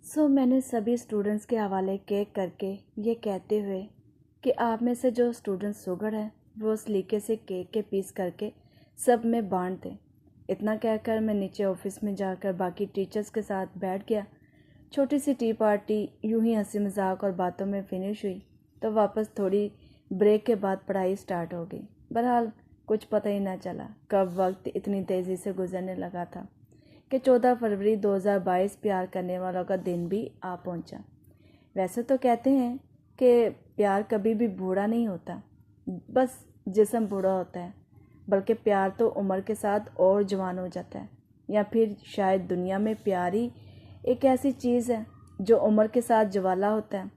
मैंने सभी स्टूडेंट्स के हवाले केक करके ये कहते हुए कि आप में से जो स्टूडेंट्स शुगर हैं वो उस लीके से केक के पीस करके सब में बांट दें। इतना कहकर मैं नीचे ऑफिस में जाकर बाकी टीचर्स के साथ बैठ गया। छोटी सी टी पार्टी यूं ही हंसी मजाक और बातों में फिनिश हुई तो वापस थोड़ी ब्रेक के बाद पढ़ाई स्टार्ट हो गई। बहरहाल कुछ पता ही ना चला कब वक्त इतनी तेज़ी से गुजरने लगा था कि 14 फरवरी 2022 प्यार करने वालों का दिन भी आ पहुंचा। वैसे तो कहते हैं कि प्यार कभी भी बूढ़ा नहीं होता, बस जिस्म बूढ़ा होता है, बल्कि प्यार तो उम्र के साथ और जवान हो जाता है। या फिर शायद दुनिया में प्यार ही एक ऐसी चीज़ है जो उम्र के साथ जवाला होता है।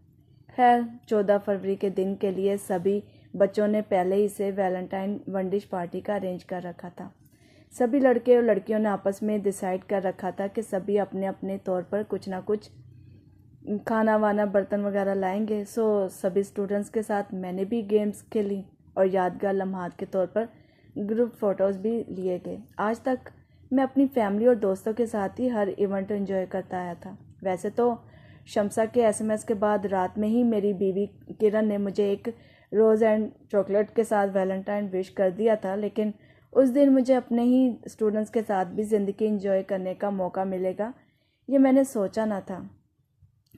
खैर, 14 फरवरी के दिन के लिए सभी बच्चों ने पहले ही से वैलेंटाइन वनडिश पार्टी का अरेंज कर रखा था। सभी लड़के और लड़कियों ने आपस में डिसाइड कर रखा था कि सभी अपने अपने तौर पर कुछ ना कुछ खाना वाना बर्तन वगैरह लाएंगे। सभी स्टूडेंट्स के साथ मैंने भी गेम्स खेली और यादगार लम्हात के तौर पर ग्रुप फ़ोटोज़ भी लिए गए। आज तक मैं अपनी फैमिली और दोस्तों के साथ ही हर इवेंट एंजॉय करता आया था। वैसे तो शम्सा के एसएमएस के बाद रात में ही मेरी बीवी किरण ने मुझे एक रोज़ एंड चॉकलेट के साथ वैलेंटाइन विश कर दिया था, लेकिन उस दिन मुझे अपने ही स्टूडेंट्स के साथ भी ज़िंदगी एंजॉय करने का मौका मिलेगा ये मैंने सोचा ना था।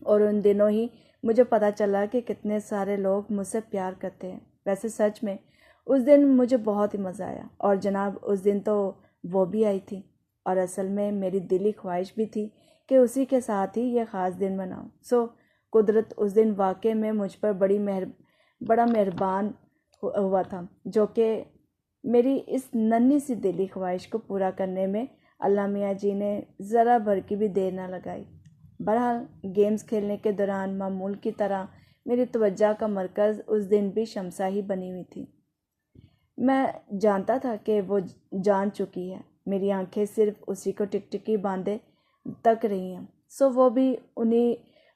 और उन दिनों ही मुझे पता चला कि कितने सारे लोग मुझसे प्यार करते हैं। वैसे सच में उस दिन मुझे बहुत ही मज़ा आया और जनाब उस दिन तो वो भी आई थी और असल में मेरी दिली ख्वाहिश भी थी कि उसी के साथ ही यह ख़ास दिन मनाऊं। कुदरत उस दिन वाकई में मुझ पर बड़ा मेहरबान हुआ था, जो कि मेरी इस नन्ही सी दिली ख्वाहिश को पूरा करने में अल्लाह मियाँ जी ने ज़रा भर की भी देर ना लगाई। बहरहाल गेम्स खेलने के दौरान मामूल की तरह मेरी तवज्जो का मरकज़ उस दिन भी शम्सा ही बनी हुई थी। मैं जानता था कि वो जान चुकी है। मेरी आंखें सिर्फ उसी को टिकटिकी बांधे तक रही हैं। वो भी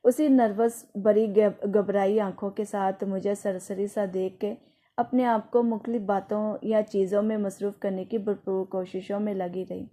उसी नर्वस भरी घबराई आंखों के साथ मुझे सरसरी सा देख के अपने आप को मुख्तलिफ बातों या चीज़ों में मसरूफ़ करने की भरपूर कोशिशों में लगी रही।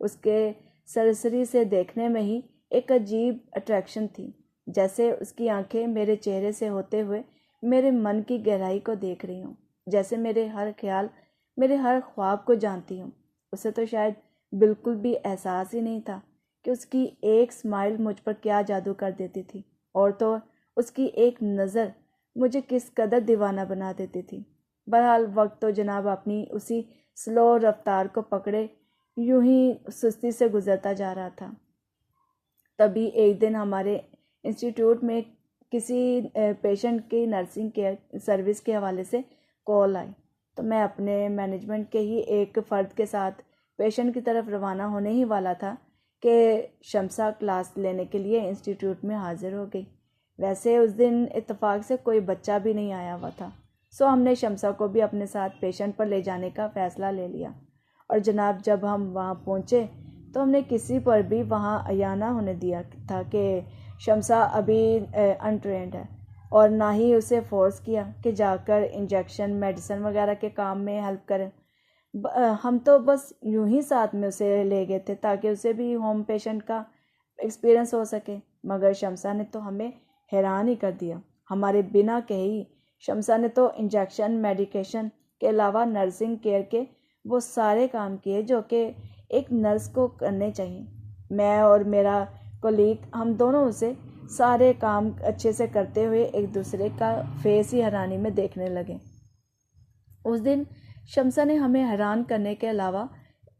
उसके सरसरी से देखने में ही एक अजीब अट्रैक्शन थी, जैसे उसकी आंखें मेरे चेहरे से होते हुए मेरे मन की गहराई को देख रही हूँ, जैसे मेरे हर ख्याल मेरे हर ख्वाब को जानती हूँ। उसे तो शायद बिल्कुल भी एहसास ही नहीं था कि उसकी एक स्माइल मुझ पर क्या जादू कर देती थी, और तो उसकी एक नज़र मुझे किस कदर दीवाना बना देती थी। बहरहाल वक्त तो जनाब अपनी उसी स्लो रफ्तार को पकड़े यूं ही सुस्ती से गुजरता जा रहा था। तभी एक दिन हमारे इंस्टीट्यूट में किसी पेशेंट की नर्सिंग केयर सर्विस के हवाले से कॉल आई, तो मैं अपने मैनेजमेंट के ही एक फ़र्द के साथ पेशेंट की तरफ रवाना होने ही वाला था कि शम्सा क्लास लेने के लिए इंस्टीट्यूट में हाजिर हो गई। वैसे उस दिन इत्तेफाक से कोई बच्चा भी नहीं आया हुआ था, हमने शम्सा को भी अपने साथ पेशेंट पर ले जाने का फ़ैसला ले लिया। और जनाब जब हम वहाँ पहुँचे तो हमने किसी पर भी वहाँ अया ना होने दिया था कि शम्सा अभी अनट्रेंड है, और ना ही उसे फोर्स किया कि जाकर इंजेक्शन मेडिसिन वगैरह के काम में हेल्प करें। हम तो बस यूं ही साथ में उसे ले गए थे ताकि उसे भी होम पेशेंट का एक्सपीरियंस हो सके। मगर शम्सा ने तो हमें हैरान ही कर दिया। हमारे बिना कहे ही शम्सा ने तो इंजेक्शन मेडिकेशन के अलावा नर्सिंग केयर के वो सारे काम किए जो कि एक नर्स को करने चाहिए। मैं और मेरा कोलीग हम दोनों उसे सारे काम अच्छे से करते हुए एक दूसरे का फेस ही हैरानी में देखने लगे। उस दिन शम्सा ने हमें हैरान करने के अलावा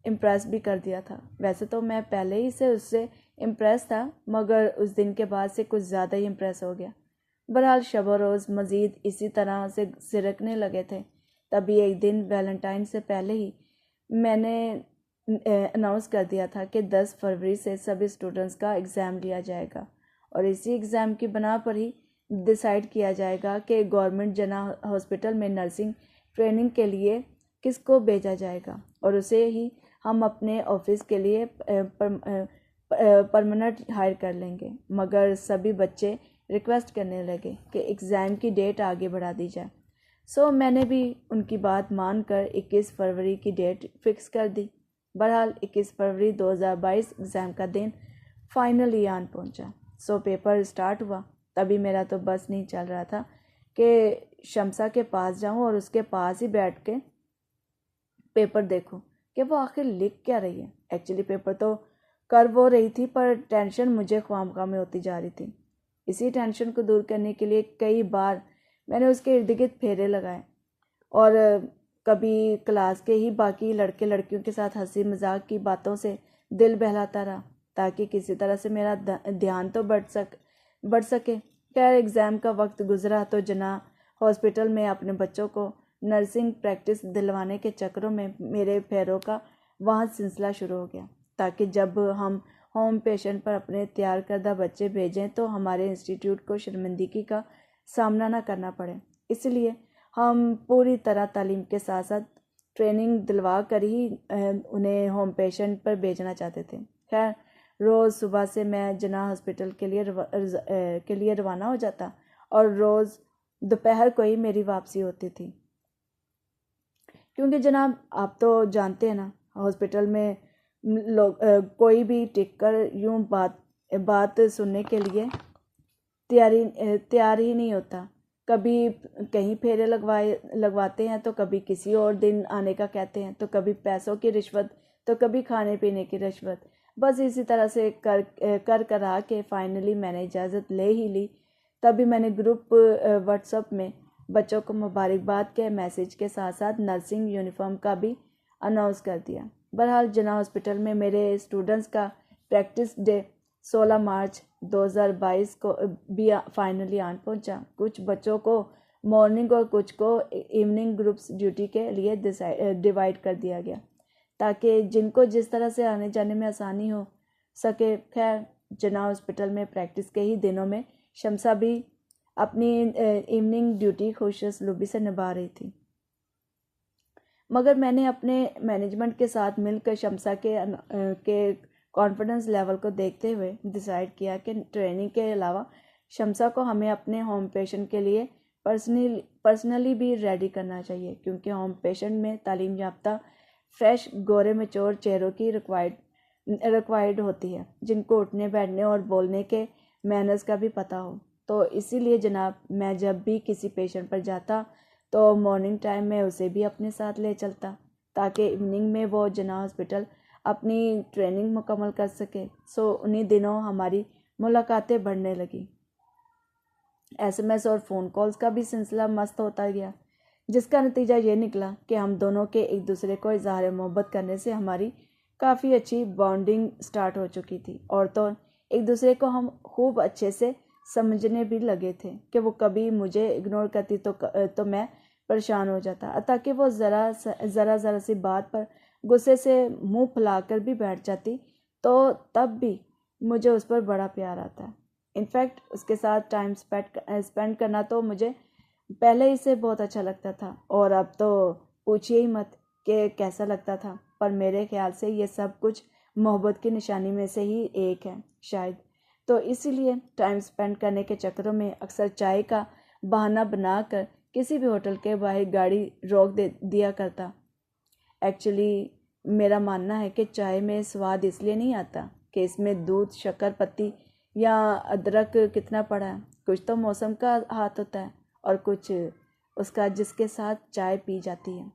इम्प्रेस भी कर दिया था। वैसे तो मैं पहले ही से उससे इम्प्रेस था, मगर उस दिन के बाद से कुछ ज़्यादा ही इम्प्रेस हो गया। बहरहाल शब रोज़ मज़ीद इसी तरह से सिरकने लगे थे। तभी एक दिन वैलेंटाइन से पहले ही मैंने अनाउंस कर दिया था कि 10 फरवरी से सभी स्टूडेंट्स का एग्ज़ाम लिया जाएगा और इसी एग्ज़ाम की बना पर ही डिसाइड किया जाएगा कि गवर्नमेंट जना हॉस्पिटल में नर्सिंग ट्रेनिंग के लिए किसको भेजा जाएगा, और उसे ही हम अपने ऑफिस के लिए परमानेंट हायर कर लेंगे। मगर सभी बच्चे रिक्वेस्ट करने लगे कि एग्ज़ाम की डेट आगे बढ़ा दी जाए। मैंने भी उनकी बात मानकर 21 फरवरी की डेट फिक्स कर दी। बहरहाल 21 फरवरी 2022 एग्ज़ाम का दिन फाइनली आन पहुंचा। सो पेपर स्टार्ट हुआ। तभी मेरा तो बस नहीं चल रहा था कि शम्सा के पास जाऊं और उसके पास ही बैठ के पेपर देखूं कि वो आखिर लिख क्या रही है। एक्चुअली पेपर तो कर वो रही थी, पर टेंशन मुझे ख्वामखा में होती जा रही थी। इसी टेंशन को दूर करने के लिए कई बार मैंने उसके इर्द गिर्द फेरे लगाए और कभी क्लास के ही बाकी लड़के लड़कियों के साथ हंसी मजाक की बातों से दिल बहलाता रहा, ताकि किसी तरह से मेरा ध्यान तो बढ़ सके। खैर एग्ज़ाम का वक्त गुजरा तो जना हॉस्पिटल में अपने बच्चों को नर्सिंग प्रैक्टिस दिलवाने के चक्करों में मेरे फेरों का वहाँ सिलसिला शुरू हो गया, ताकि जब हम होम पेशेंट पर अपने तैयार करदा बच्चे भेजें तो हमारे इंस्टीट्यूट को शर्मिंदगी का सामना न करना पड़े। इसलिए हम पूरी तरह तालीम के साथ साथ ट्रेनिंग दिलवा कर ही उन्हें होम पेशेंट पर भेजना चाहते थे। खैर रोज़ सुबह से मैं जना हॉस्पिटल के लिए रवाना हो जाता और रोज़ दोपहर को ही मेरी वापसी होती थी, क्योंकि जनाब आप तो जानते हैं ना, हॉस्पिटल में लोग कोई भी टिक कर यूँ बात सुनने के लिए तैयार ही नहीं होता। कभी कहीं फेरे लगवाते हैं तो कभी किसी और दिन आने का कहते हैं, तो कभी पैसों की रिश्वत, तो कभी खाने पीने की रिश्वत। बस इसी तरह से कर के फाइनली मैंने इजाज़त ले ही ली। तभी मैंने ग्रुप व्हाट्सएप में बच्चों को मुबारकबाद के मैसेज के साथ साथ नर्सिंग यूनिफॉर्म का भी अनाउंस कर दिया। बहरहाल जना हॉस्पिटल में मेरे स्टूडेंट्स का प्रैक्टिस डे 16 मार्च 2022 को भी फाइनली आन पहुंचा। कुछ बच्चों को मॉर्निंग और कुछ को इवनिंग ग्रुप्स ड्यूटी के लिए डिवाइड कर दिया गया, ताकि जिनको जिस तरह से आने जाने में आसानी हो सके। खैर जना हॉस्पिटल में प्रैक्टिस के ही दिनों में शम्सा भी अपनी इवनिंग ड्यूटी खुशउस्लूबी से निभा रही थी, मगर मैंने अपने मैनेजमेंट के साथ मिलकर शम्सा के कॉन्फिडेंस लेवल को देखते हुए डिसाइड किया कि ट्रेनिंग के अलावा शम्सा को हमें अपने होम पेशेंट के लिए पर्सनली भी रेडी करना चाहिए, क्योंकि होम पेशेंट में तालीम याफ्ता फ्रेश गोरे मैच्योर चेहरों की रिक्वायर्ड होती है, जिनको उठने बैठने और बोलने के मैनर्स का भी पता हो। तो इसीलिए जनाब मैं जब भी किसी पेशेंट पर जाता तो मॉर्निंग टाइम में उसे भी अपने साथ ले चलता, ताकि इवनिंग में वो जना हॉस्पिटल अपनी ट्रेनिंग मुकम्मल कर सके। सो उन्हीं दिनों हमारी मुलाकातें बढ़ने लगी। SMS और फ़ोन कॉल्स का भी सिलसिला मस्त होता गया, जिसका नतीजा ये निकला कि हम दोनों के एक दूसरे को इज़हार मोहब्बत करने से हमारी काफ़ी अच्छी बॉन्डिंग स्टार्ट हो चुकी थी, और तो एक दूसरे को हम खूब अच्छे से समझने भी लगे थे कि वो कभी मुझे इग्नोर करती तो मैं परेशान हो जाता, ताकि वो ज़रा सी बात पर गुस्से से मुंह फुलाकर भी बैठ जाती, तो तब भी मुझे उस पर बड़ा प्यार आता है। इनफैक्ट उसके साथ टाइम स्पेंड करना तो मुझे पहले ही से बहुत अच्छा लगता था, और अब तो पूछिए ही मत कि कैसा लगता था। पर मेरे ख्याल से ये सब कुछ मोहब्बत की निशानी में से ही एक है शायद। तो इसीलिए टाइम स्पेंड करने के चक्करों में अक्सर चाय का बहाना बनाकर किसी भी होटल के बाहर गाड़ी रोक दिया करता। एक्चुअली मेरा मानना है कि चाय में स्वाद इसलिए नहीं आता कि इसमें दूध, शक्कर, पत्ती या अदरक कितना पड़ा है। कुछ तो मौसम का हाथ होता है और कुछ उसका जिसके साथ चाय पी जाती है।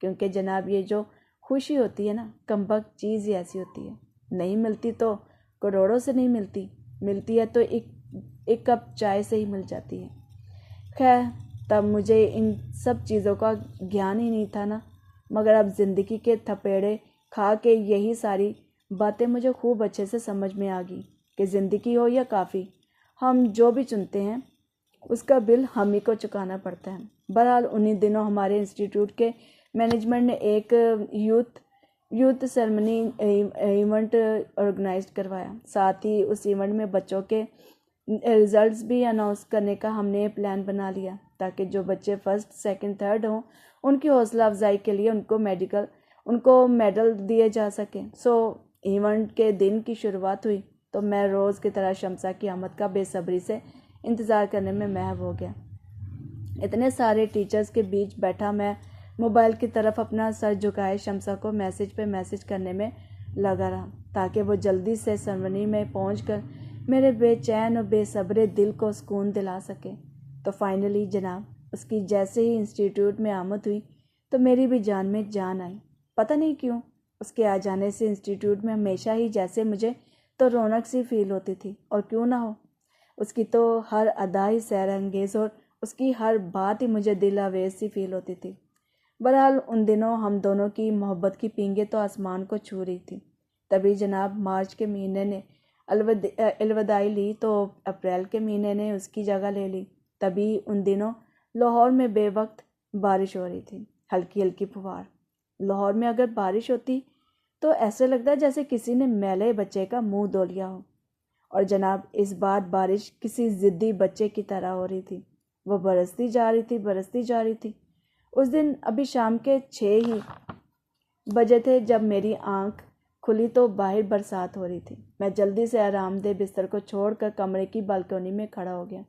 क्योंकि जनाब ये जो खुशी होती है ना, कमबख्त चीज़ ही ऐसी होती है, नहीं मिलती तो करोड़ों से नहीं मिलती है तो एक कप चाय से ही मिल जाती है। खैर तब मुझे इन सब चीज़ों का ज्ञान ही नहीं था ना, मगर अब ज़िंदगी के थपेड़े खा के यही सारी बातें मुझे खूब अच्छे से समझ में आ गई कि ज़िंदगी हो या काफ़ी, हम जो भी चुनते हैं उसका बिल हम ही को चुकाना पड़ता है। बहरहाल उन्हीं दिनों हमारे इंस्टीट्यूट के मैनेजमेंट ने एक यूथ सेरेमनी इवेंट ऑर्गेनाइज करवाया। साथ ही उस इवेंट में बच्चों के रिजल्ट्स भी अनाउंस करने का हमने प्लान बना लिया, ताकि जो बच्चे फर्स्ट, सेकंड, थर्ड हों उनकी हौसला अफजाई के लिए उनको मेडल दिए जा सकें। सो इवेंट के दिन की शुरुआत हुई तो मैं रोज़ की तरह शम्सा की आमद का बेसब्री से इंतज़ार करने में महव हो गया। इतने सारे टीचर्स के बीच बैठा मैं मोबाइल की तरफ अपना सर झुकाए शम्सा को मैसेज पे मैसेज करने में लगा रहा, ताकि वो जल्दी से सेरेमनी में पहुंचकर मेरे बेचैन और बेसब्रे दिल को सुकून दिला सके। तो फाइनली जनाब उसकी जैसे ही इंस्टीट्यूट में आमद हुई तो मेरी भी जान में जान आई। पता नहीं क्यों उसके आ जाने से इंस्टीट्यूट में हमेशा ही जैसे मुझे तो रौनक सी फील होती थी, और क्यों ना हो, उसकी तो हर अदा ही सैर अंगेज़ और उसकी हर बात ही मुझे दिल आवेज़ सी फील होती थी। बहरहाल उन दिनों हम दोनों की मोहब्बत की पींगें तो आसमान को छू रही थी। तभी जनाब मार्च के महीने ने अलविदाई ली तो अप्रैल के महीने ने उसकी जगह ले ली। तभी उन दिनों लाहौर में बेवक्त बारिश हो रही थी, हल्की हल्की फुहार। लाहौर में अगर बारिश होती तो ऐसे लगता है जैसे किसी ने मैले बच्चे का मुंह धो लिया हो। और जनाब इस बार बारिश किसी ज़िद्दी बच्चे की तरह हो रही थी। वो बरसती जा रही थी, बरसती जा रही थी। उस दिन अभी शाम के 6 ही बजे थे जब मेरी आंख खुली तो बाहर बरसात हो रही थी। मैं जल्दी से आरामदेह बिस्तर को छोड़कर कमरे की बालकनी में खड़ा हो गया।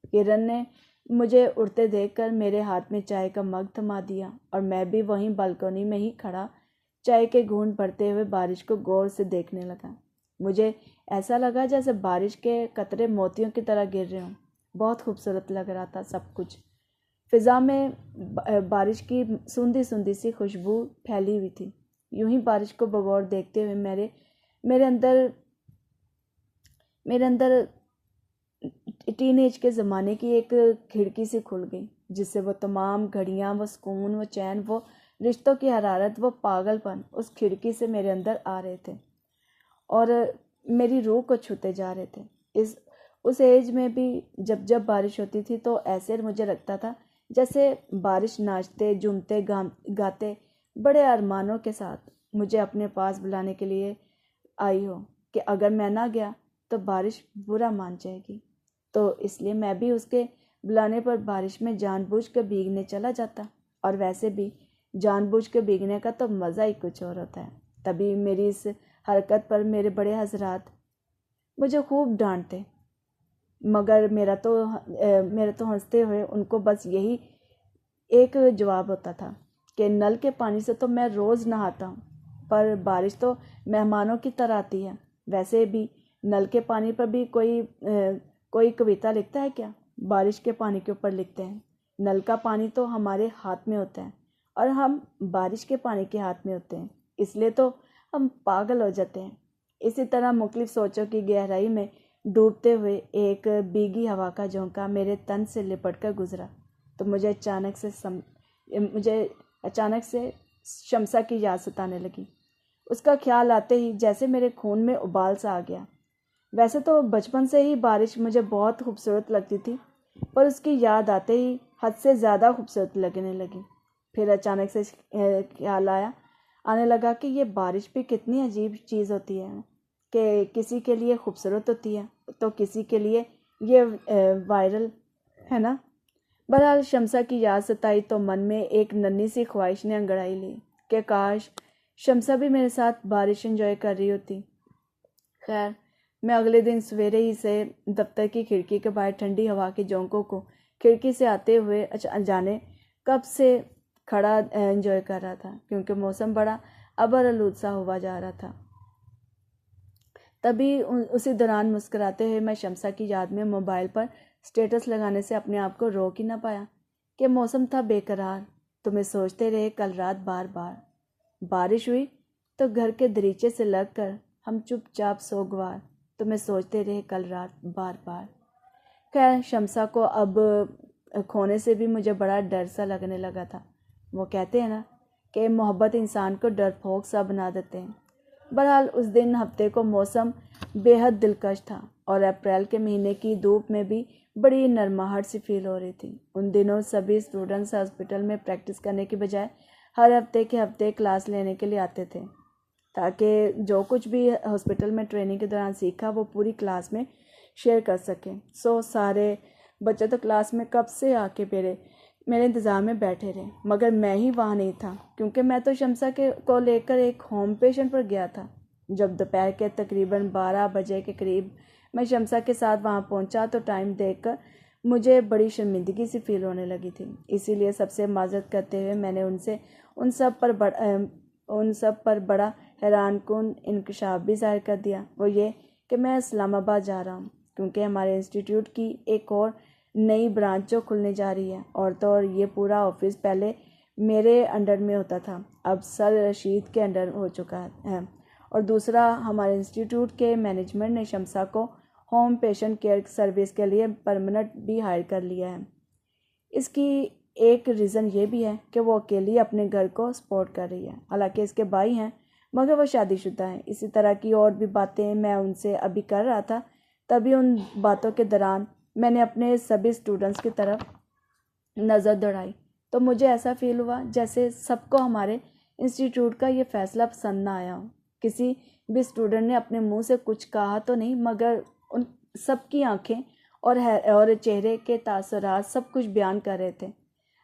किरण ने मुझे उड़ते देखकर मेरे हाथ में चाय का मग थमा दिया और मैं भी वहीं बालकनी में ही खड़ा चाय के घूंट भरते हुए बारिश को गौर से देखने लगा। मुझे ऐसा लगा जैसे बारिश के कतरे मोतियों की तरह गिर रहे हों। बहुत खूबसूरत लग रहा था सब कुछ। फिज़ा में बारिश की सूंधी सूंधी सी खुशबू फैली हुई थी। यूं ही बारिश को बगौर देखते हुए मेरे अंदर टीनेज के ज़माने की एक खिड़की सी खुल गई, जिससे वो तमाम घड़ियां, वो सुकून, वो चैन, वो रिश्तों की हरारत, वो पागलपन उस खिड़की से मेरे अंदर आ रहे थे और मेरी रूह को छूते जा रहे थे। उस एज में भी जब जब बारिश होती थी तो ऐसे मुझे लगता था जैसे बारिश नाचते, झूमते, गाते बड़े अरमानों के साथ मुझे अपने पास बुलाने के लिए आई हो कि अगर मैं ना गया तो बारिश बुरा मान जाएगी। तो इसलिए मैं भी उसके बुलाने पर बारिश में जानबूझकर भीगने चला जाता। और वैसे भी जानबूझ के भीगने का तो मज़ा ही कुछ और होता है। तभी मेरी इस हरकत पर मेरे बड़े हजरात मुझे खूब डांटते, मगर मेरा तो हंसते हुए उनको बस यही एक जवाब होता था कि नल के पानी से तो मैं रोज़ नहाता हूँ, पर बारिश तो मेहमानों की तरह आती है। वैसे भी नल के पानी पर भी कोई कविता लिखता है क्या? बारिश के पानी के ऊपर लिखते हैं। नल का पानी तो हमारे हाथ में होता है और हम बारिश के पानी के हाथ में होते हैं, इसलिए तो हम पागल हो जाते हैं। इसी तरह मुख्तलिफ सोचों की गहराई में डूबते हुए एक भीगी हवा का झोंका मेरे तन से लिपट कर गुजरा तो मुझे अचानक से शमसा की याद सताने लगी। उसका ख्याल आते ही जैसे मेरे खून में उबाल सा आ गया। वैसे तो बचपन से ही बारिश मुझे बहुत खूबसूरत लगती थी, पर उसकी याद आते ही हद से ज़्यादा खूबसूरत लगने लगी। फिर अचानक से ख्याल आने लगा कि ये बारिश भी कितनी अजीब चीज़ होती है कि किसी के लिए खूबसूरत होती है तो किसी के लिए ये वायरल है ना। बहरहाल शमसा की याद सताई तो मन में एक नन्ही सी ख्वाहिश ने अंगड़ाई ली कि काश शमसा भी मेरे साथ बारिश एंजॉय कर रही होती। खैर, मैं अगले दिन सवेरे ही से दफ्तर की खिड़की के बाहर ठंडी हवा के झोंकों को खिड़की से आते हुए अनजाने कब से खड़ा एंजॉय कर रहा था, क्योंकि मौसम बड़ा अबर आलूद सा हुआ जा रहा था। तभी उसी दौरान मुस्कुराते हुए मैं शमसा की याद में मोबाइल पर स्टेटस लगाने से अपने आप को रोक ही ना पाया कि मौसम था बेकरार। तुम्हें सोचते रहे कल रात बार बार। बारिश हुई तो घर के दरीचे से लगकर हम चुपचाप सोगवार। तुम्हें सोचते रहे कल रात बार बार। खैर, शमसा को अब खोने से भी मुझे बड़ा डर सा लगने लगा था। वो कहते हैं ना कि मोहब्बत इंसान को डरपोक सा बना देते हैं। बहरहाल उस दिन हफ्ते को मौसम बेहद दिलकश था और अप्रैल के महीने की धूप में भी बड़ी नरमाहट सी फील हो रही थी। उन दिनों सभी स्टूडेंट्स हॉस्पिटल में प्रैक्टिस करने के बजाय हर हफ्ते के हफ्ते क्लास लेने के लिए आते थे, ताकि जो कुछ भी हॉस्पिटल में ट्रेनिंग के दौरान सीखा वो पूरी क्लास में शेयर कर सकें। सारे बच्चे तो क्लास में कब से आके मेरे इंतज़ार में बैठे रहे, मगर मैं ही वहाँ नहीं था, क्योंकि मैं तो शमसा को लेकर एक होम पेशेंट पर गया था। जब दोपहर के तकरीबन 12 बजे के करीब मैं शमसा के साथ वहाँ पहुँचा तो टाइम देखकर मुझे बड़ी शर्मिंदगी सी फील होने लगी थी। इसीलिए सबसे माजरत करते हुए मैंने उन सब पर बड़ा हैरानकुन इंकशाफ भी जाहिर कर दिया। वो ये कि मैं इस्लामाबाद जा रहा हूँ, क्योंकि हमारे इंस्टीट्यूट की एक और नई ब्रांच जो खुलने जा रही है। और तो और ये पूरा ऑफिस पहले मेरे अंडर में होता था, अब सर रशीद के अंडर हो चुका है। और दूसरा, हमारे इंस्टीट्यूट के मैनेजमेंट ने शमसा को होम पेशेंट केयर सर्विस के लिए परमानेंट भी हायर कर लिया है। इसकी एक रीज़न ये भी है कि वो अकेली अपने घर को सपोर्ट कर रही है। हालांकि इसके भाई हैं, मगर वो शादीशुदा हैं। इसी तरह की और भी बातें मैं उनसे अभी कर रहा था। तभी उन बातों के दौरान मैंने अपने सभी स्टूडेंट्स की तरफ नज़र दौड़ाई, तो मुझे ऐसा फील हुआ जैसे सबको हमारे इंस्टीट्यूट का ये फ़ैसला पसंद ना आया हो। किसी भी स्टूडेंट ने अपने मुंह से कुछ कहा तो नहीं, मगर उन सबकी आंखें और चेहरे के तासुरात सब कुछ बयान कर रहे थे।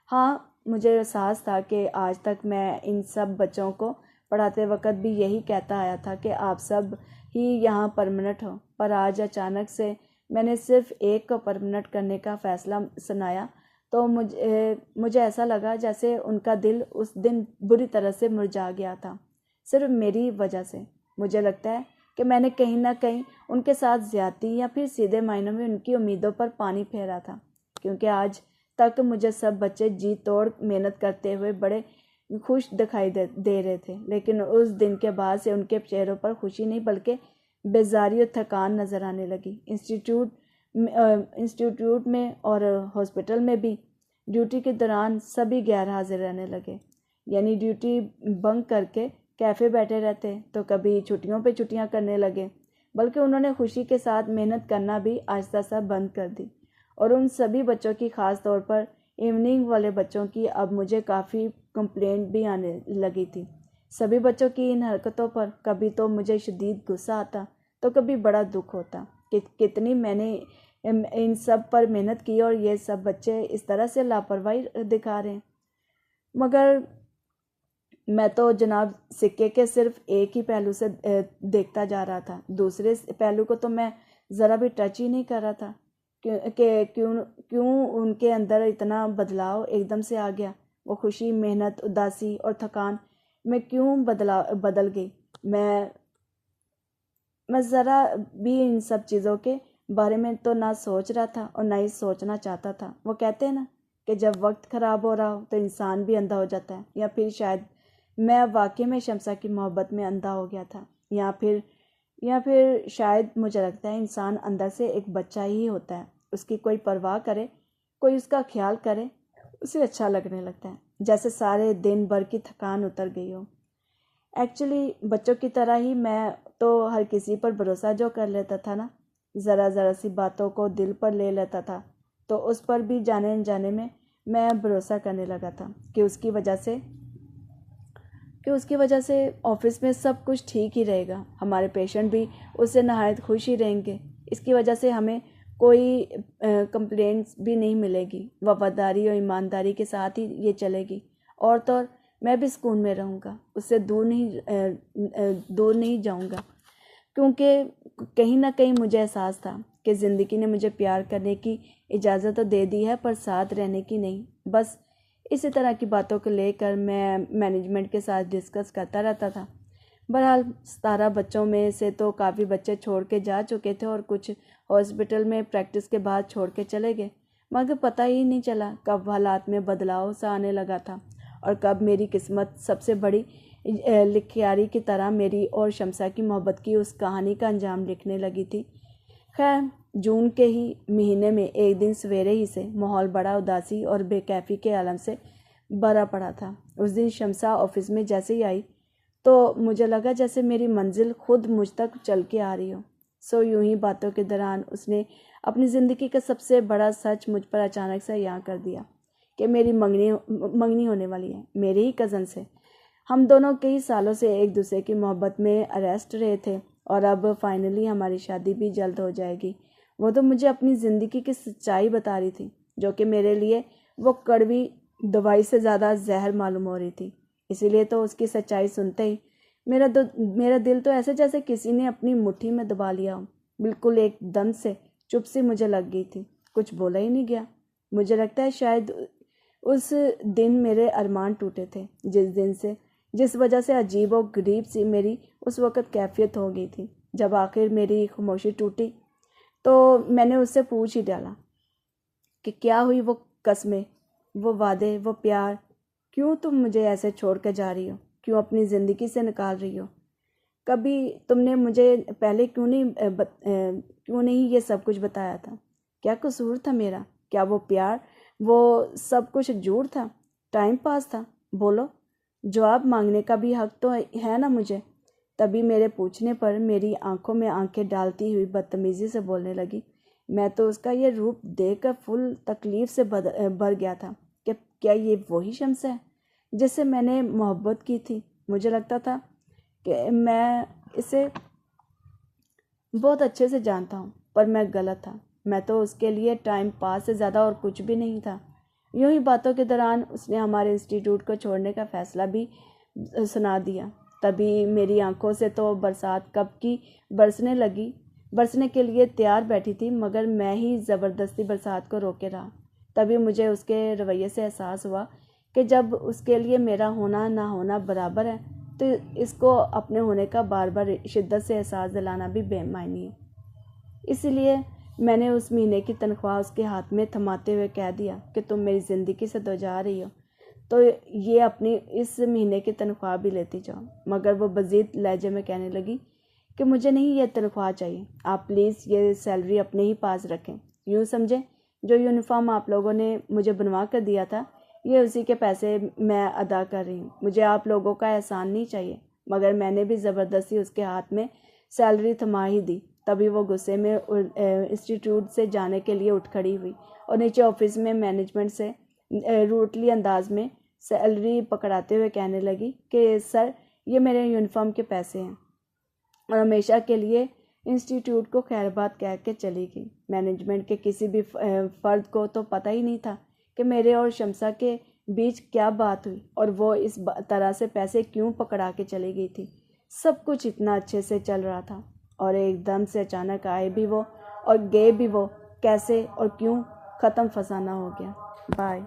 हाँ, मुझे एहसास था कि आज तक मैं इन सब बच्चों को पढ़ाते वक्त भी यही कहता आया था कि आप सब ही यहाँ परमानेंट हो, पर आज अचानक से मैंने सिर्फ एक को परमानेंट करने का फ़ैसला सुनाया तो मुझे ऐसा लगा जैसे उनका दिल उस दिन बुरी तरह से मुरझा गया था, सिर्फ मेरी वजह से। मुझे लगता है कि मैंने कहीं ना कहीं उनके साथ ज़्यादती या फिर सीधे मायनों में उनकी उम्मीदों पर पानी फेरा था, क्योंकि आज तक मुझे सब बच्चे जी तोड़ मेहनत करते हुए बड़े खुश दिखाई दे रहे थे। लेकिन उस दिन के बाद से उनके चेहरों पर खुशी नहीं बल्कि बेजारी और थकान नज़र आने लगी। इंस्टीट्यूट में और हॉस्पिटल में भी ड्यूटी के दौरान सभी गैर हाजिर रहने लगे, यानी ड्यूटी बंक करके कैफ़े बैठे रहते, तो कभी छुट्टियों पे छुट्टियां करने लगे। बल्कि उन्होंने खुशी के साथ मेहनत करना भी आहिस्ता सा बंद कर दी। और उन सभी बच्चों की ख़ास तौर पर इवनिंग वाले बच्चों की अब मुझे काफ़ी कंप्लेंट भी आने लगी थी। सभी बच्चों की इन हरकतों पर कभी तो मुझे शदीद गुस्सा आता तो कभी बड़ा दुख होता कि कितनी मैंने इन सब पर मेहनत की और ये सब बच्चे इस तरह से लापरवाही दिखा रहे हैं। मगर मैं तो जनाब सिक्के के सिर्फ एक ही पहलू से देखता जा रहा था, दूसरे पहलू को तो मैं ज़रा भी टच ही नहीं कर रहा था। क्यों उनके अंदर इतना बदलाव एकदम से आ गया। वो खुशी, मेहनत, उदासी और थकान में क्यों बदल गई। मैं ज़रा भी इन सब चीज़ों के बारे में तो ना सोच रहा था और ना ही सोचना चाहता था। वो कहते हैं ना कि जब वक्त ख़राब हो रहा हो तो इंसान भी अंधा हो जाता है, या फिर शायद मैं वाकई में शमसा की मोहब्बत में अंधा हो गया था, या फिर शायद मुझे लगता है इंसान अंदर से एक बच्चा ही होता है। उसकी कोई परवाह करे, कोई उसका ख्याल करे, उसे अच्छा लगने लगता है, जैसे सारे दिन भर की थकान उतर गई हो। एक्चुअली बच्चों की तरह ही मैं तो हर किसी पर भरोसा जो कर लेता था ना, ज़रा सी बातों को दिल पर ले लेता था, तो उस पर भी जाने अनजाने में मैं भरोसा करने लगा था कि उसकी वजह से ऑफिस में सब कुछ ठीक ही रहेगा, हमारे पेशेंट भी उससे नहायत खुश ही रहेंगे, इसकी वजह से हमें कोई कंप्लेंट्स भी नहीं मिलेगी, वफादारी और ईमानदारी के साथ ही ये चलेगी। और तो और मैं भी सुकून में रहूँगा, उससे दूर नहीं जाऊँगा, क्योंकि कहीं ना कहीं मुझे एहसास था कि ज़िंदगी ने मुझे प्यार करने की इजाज़त तो दे दी है, पर साथ रहने की नहीं। बस इसी तरह की बातों को लेकर मैं मैनेजमेंट के साथ डिस्कस करता रहता था। बहरहाल 17 बच्चों में से तो काफ़ी बच्चे छोड़ के जा चुके थे और कुछ हॉस्पिटल में प्रैक्टिस के बाद छोड़ के चले गए, मगर पता ही नहीं चला कब हालात में बदलाव सा आने लगा था और कब मेरी किस्मत सबसे बड़ी लिखियारी की तरह मेरी और शमसा की मोहब्बत की उस कहानी का अंजाम लिखने लगी थी। खैर, जून के ही महीने में एक दिन सवेरे ही से माहौल बड़ा उदासी और बेकैफ़ी के आलम से भरा पड़ा था। उस दिन शमसा ऑफिस में जैसे ही आई तो मुझे लगा जैसे मेरी मंजिल खुद मुझ तक चल के आ रही हो। सो यूं ही बातों के दौरान उसने अपनी ज़िंदगी का सबसे बड़ा सच मुझ पर अचानक से याद कर दिया कि मेरी मंगनी होने वाली है, मेरे ही कज़न से। हम दोनों कई सालों से एक दूसरे की मोहब्बत में अरेस्ट रहे थे और अब फाइनली हमारी शादी भी जल्द हो जाएगी। वो तो मुझे अपनी ज़िंदगी की सच्चाई बता रही थी, जो कि मेरे लिए वो कड़वी दवाई से ज़्यादा जहर मालूम हो रही थी। इसीलिए तो उसकी सच्चाई सुनते ही मेरा दिल तो ऐसे जैसे किसी ने अपनी मुट्ठी में दबा लिया हो। बिल्कुल एकदम से चुप सी मुझे लग गई थी, कुछ बोला ही नहीं गया। मुझे लगता है शायद उस दिन मेरे अरमान टूटे थे, जिस वजह से अजीब और गरीब सी मेरी उस वक़्त कैफियत हो गई थी। जब आखिर मेरी खामोशी टूटी तो मैंने उससे पूछ ही डाला कि क्या हुई वो कस्में, वो वादे, वो प्यार, क्यों तुम मुझे ऐसे छोड़ कर जा रही हो, क्यों अपनी ज़िंदगी से निकाल रही हो? कभी तुमने मुझे पहले क्यों नहीं ये सब कुछ बताया था? क्या कसूर था मेरा? क्या वो प्यार, वो सब कुछ झूठ था, टाइम पास था? बोलो, जवाब मांगने का भी हक तो है ना मुझे। तभी मेरे पूछने पर मेरी आंखों में आंखें डालती हुई बदतमीजी से बोलने लगी। मैं तो उसका ये रूप देखकर फुल तकलीफ से भर गया था कि क्या ये वही शम्स है जिससे मैंने मोहब्बत की थी? मुझे लगता था कि मैं इसे बहुत अच्छे से जानता हूँ, पर मैं गलत था। मैं तो उसके लिए टाइम पास से ज़्यादा और कुछ भी नहीं था। यूं ही बातों के दौरान उसने हमारे इंस्टीट्यूट को छोड़ने का फ़ैसला भी सुना दिया। तभी मेरी आंखों से तो बरसात कब की बरसने के लिए तैयार बैठी थी, मगर मैं ही ज़बरदस्ती बरसात को रोके रहा। तभी मुझे उसके रवैये से एहसास हुआ कि जब उसके लिए मेरा होना ना होना बराबर है, तो इसको अपने होने का बार बार शिद्दत से एहसास दिलाना भी बेमानी है। इसीलिए मैंने उस महीने की तनख्वाह उसके हाथ में थमाते हुए कह दिया कि तुम मेरी ज़िंदगी से तो जा रही हो, तो ये अपनी इस महीने की तनख्वाह भी लेती जाओ। मगर वो मज़ीद लहजे में कहने लगी कि मुझे नहीं ये तनख्वाह चाहिए, आप प्लीज़ ये सैलरी अपने ही पास रखें। यूँ समझें, जो यूनिफॉर्म आप लोगों ने मुझे बनवा कर दिया था, ये उसी के पैसे मैं अदा कर रही हूँ। मुझे आप लोगों का एहसान नहीं चाहिए। मगर मैंने भी ज़बरदस्ती उसके हाथ में सैलरी थमा ही दी। तभी वो गुस्से में इंस्टीट्यूट से जाने के लिए उठ खड़ी हुई और नीचे ऑफिस में मैनेजमेंट से रूटली अंदाज में सैलरी पकड़ाते हुए कहने लगी कि सर, ये मेरे यूनिफॉर्म के पैसे हैं, और हमेशा के लिए इंस्टीट्यूट को खैरबाद कह के चली गई। मैनेजमेंट के किसी भी फ़र्द को तो पता ही नहीं था कि मेरे और शम्सा के बीच क्या बात हुई और वो इस तरह से पैसे क्यों पकड़ा के चली गई थी। सब कुछ इतना अच्छे से चल रहा था और एकदम से अचानक आए भी वो और गए भी वो, कैसे और क्यों, ख़त्म फसाना हो गया। बाय।